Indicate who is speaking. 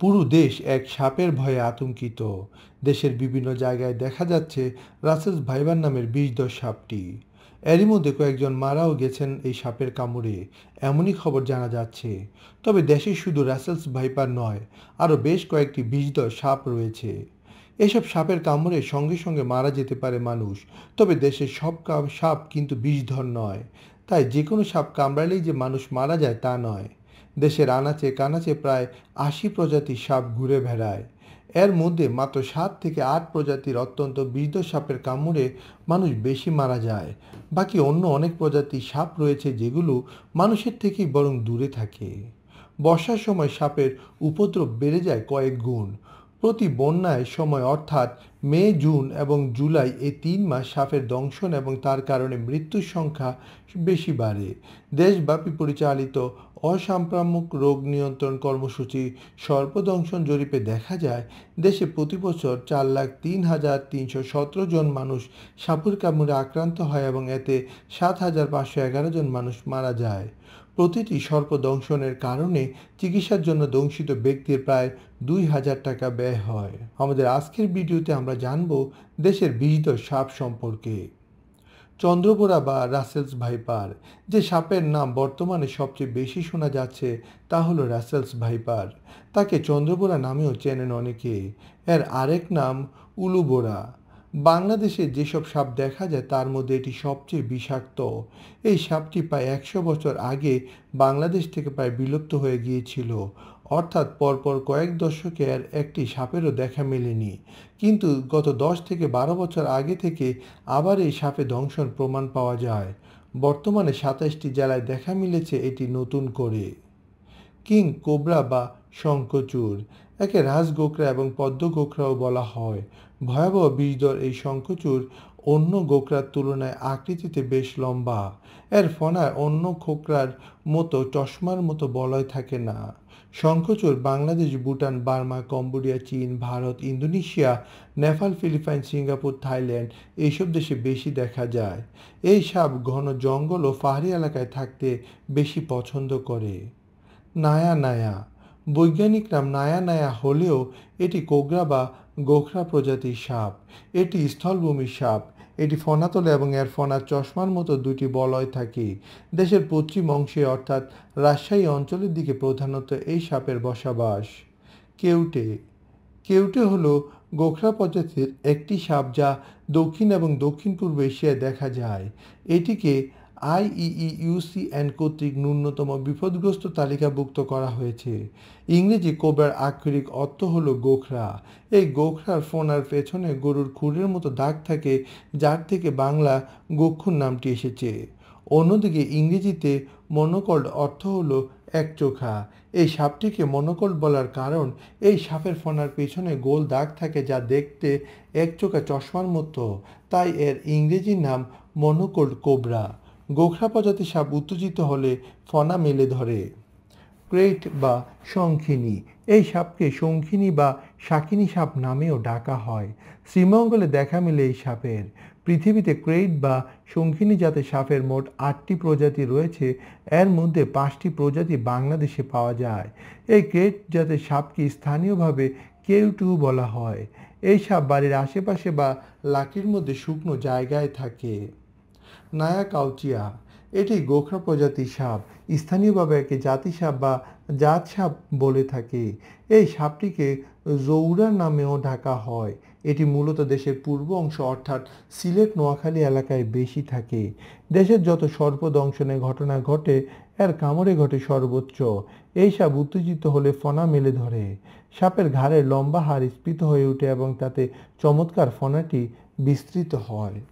Speaker 1: পুরো দেশ এক সাপের ভয়ে আতঙ্কিত। দেশের বিভিন্ন জায়গায় দেখা যাচ্ছে রাসেলস ভাইপার নামের বিষধর সাপটি। এরই মধ্যে কয়েকজন মারাও গেছেন এই সাপের কামড়ে, এমনই খবর জানা যাচ্ছে। তবে দেশে শুধু রাসেলস ভাইপার নয়, আরও বেশ কয়েকটি বিষধর সাপ রয়েছে। এসব সাপের কামড়ে সঙ্গে সঙ্গে মারা যেতে পারে মানুষ। তবে দেশের সব সাপ কিন্তু বিষধর নয়। তাই যে কোনো সাপ কামড়ালেই যে মানুষ মারা যায় তা নয়। দেশের আনাচে কানাচে প্রায় ৮০ প্রজাতির সাপ ঘুরে বেড়ায়। এর মধ্যে মাত্র ৭ থেকে ৮ প্রজাতির অত্যন্ত বিষধর সাপের কামড়ে মানুষ বেশি মারা যায়। বাকি অন্য অনেক প্রজাতির সাপ রয়েছে যেগুলো মানুষের থেকেই বরং দূরে থাকে। বর্ষার সময় সাপের উপদ্রব বেড়ে যায় কয়েক গুণ। প্রতি বন্যায় সময় অর্থাৎ মে, জুন এবং জুলাই এই ৩ মাস সাপের দংশন এবং তার কারণে মৃত্যুর সংখ্যা বেশি বাড়ে। দেশব্যাপী পরিচালিত অসাংক্রামক রোগ নিয়ন্ত্রণ কর্মসূচি সর্পদংশন জরিপে দেখা যায় দেশে প্রতি বছর ৪,০৩,৩১৭ জন মানুষ সাপের কামড়ে আক্রান্ত হয় এবং এতে ৭,৫১১ জন মানুষ মারা যায়। প্রতিটি সর্পদংশনের কারণে চিকিৎসার জন্য দংশিত ব্যক্তির প্রায় ২,০০০ টাকা ব্যয় হয়। আমাদের আজকের ভিডিওতে আমরা জানব দেশের বিষধর সাপ সম্পর্কে। চন্দ্রবোরা বা রাসেলস ভাইপার, যে সাপের নাম বর্তমানে সবচেয়ে বেশি শোনা যাচ্ছে তা হলো রাসেলস ভাইপার। তাকে চন্দ্রবোরা নামেও চেনেন অনেকে। এর আরেক নাম উলুবোরা। বাংলাদেশে যেসব সাপ দেখা যায় তার মধ্যে এটি সবচেয়ে বিষাক্ত। এই সাপটি প্রায় ১০০ বছর আগে বাংলাদেশ থেকে প্রায় বিলুপ্ত হয়ে গিয়েছিল, অর্থাৎ পরপর কয়েক দশকে আর একটি সাপেরও দেখা মেলেনি। কিন্তু গত ১০ থেকে ১২ বছর আগে থেকে আবার এই সাপে দংশন প্রমাণ পাওয়া যায়। বর্তমানে ২৭টি জেলায় দেখা মিলেছে এটি নতুন করে। কিং কোবরা বা শঙ্খচূড়, একে রাজগোখরা এবং পদ্ম গোখরাও বলা হয়। ভয়াবহ বিষধর এই শঙ্খচূড় অন্য গোখরার তুলনায় আকৃতিতে বেশ লম্বা। এর ফনায় অন্য খোকরার মতো চশমার মতো বলয় থাকে না। শঙ্খচূড় বাংলাদেশ, ভুটান, বার্মা, কম্বোডিয়া, চীন, Bharat, Indonesia, Nepal, Philippines, Singapore, Thailand এইসব দেশে বেশি দেখা যায়। এই সাপ ঘন জঙ্গল ও পাহাড়ি এলাকায় থাকতে বেশি পছন্দ করে। নায়া নায়া, বৈজ্ঞানিক নাম নায়া নায়া হলেও এটি কোবরা বা গোখরা প্রজাতির সাপ। এটি স্থলভূমির সাপ। এটি ফনা তোলে এবং এর ফনার চশমার মতো দুটি বলয় থাকে। দেশের পশ্চিম অংশে অর্থাৎ রাজশাহী অঞ্চলের দিকে প্রধানত এই সাপের বসবাস। কেউটে, কেউটে হলো গোখরা প্রজাতির একটি সাপ যা দক্ষিণ এবং দক্ষিণ পূর্ব এশিয়ায় দেখা যায়। এটিকে IUCN কর্তৃক ন্যূনতম বিপদগ্রস্ত তালিকাভুক্ত করা হয়েছে। ইংরেজি কোবরার আক্ষরিক অর্থ হলো গোখরা। এই গোখরার ফোনার পেছনে গরুর খুরের মতো দাগ থাকে, যার থেকে বাংলা গোক্ষুর নামটি এসেছে। অন্যদিকে ইংরেজিতে মনোকল্ড অর্থ হলো একচোখা। এই সাপটিকে মনোকল্ড বলার কারণ এই সাপের ফনার পেছনে গোল দাগ থাকে যা দেখতে একচোখা চশমার মতো, তাই এর ইংরেজি নাম মনোকল্ড কোবরা। গোখরা প্রজাতির সাপ উত্তেজিত হলে ফনা মেলে ধরে। ক্রেট বা শঙ্খিনী, এই সাপকে শঙ্খিনী বা শাকিনী সাপ নামেও ডাকা হয়। শ্রীমঙ্গলে দেখা মেলে এই সাপের। পৃথিবীতে ক্রেট বা শঙ্খিনী জাতের সাপের মোট ৮টি প্রজাতি রয়েছে। এর মধ্যে ৫টি প্রজাতি বাংলাদেশে পাওয়া যায়। এই ক্রেট জাতের সাপকে স্থানীয়ভাবে কেউটু বলা হয়। এই সাপ বাড়ির আশেপাশে বা লাঠির মধ্যে শুকনো জায়গায় থাকে। নায়া কাউচিয়া, এটি গোখরা প্রজাতির সাপ। স্থানীয়ভাবে একে জাতি সাপ বা জাত সাপ বলে থাকে। এই সাপটিকে জৌরা নামেও ডাকা হয়। এটি মূলত দেশের পূর্ব অংশ অর্থাৎ সিলেট, নোয়াখালী এলাকায় বেশি থাকে। দেশের যত সর্পদংশনের ঘটনা ঘটে এর কামড়ে ঘটে সর্বোচ্চ। এই সাপ উত্তেজিত হলে ফনা মেলে ধরে। সাপের ঘাড়ের লম্বা হাড় স্ফীত হয়ে ওঠে এবং তাতে চমৎকার ফনাটি বিস্তৃত হয়।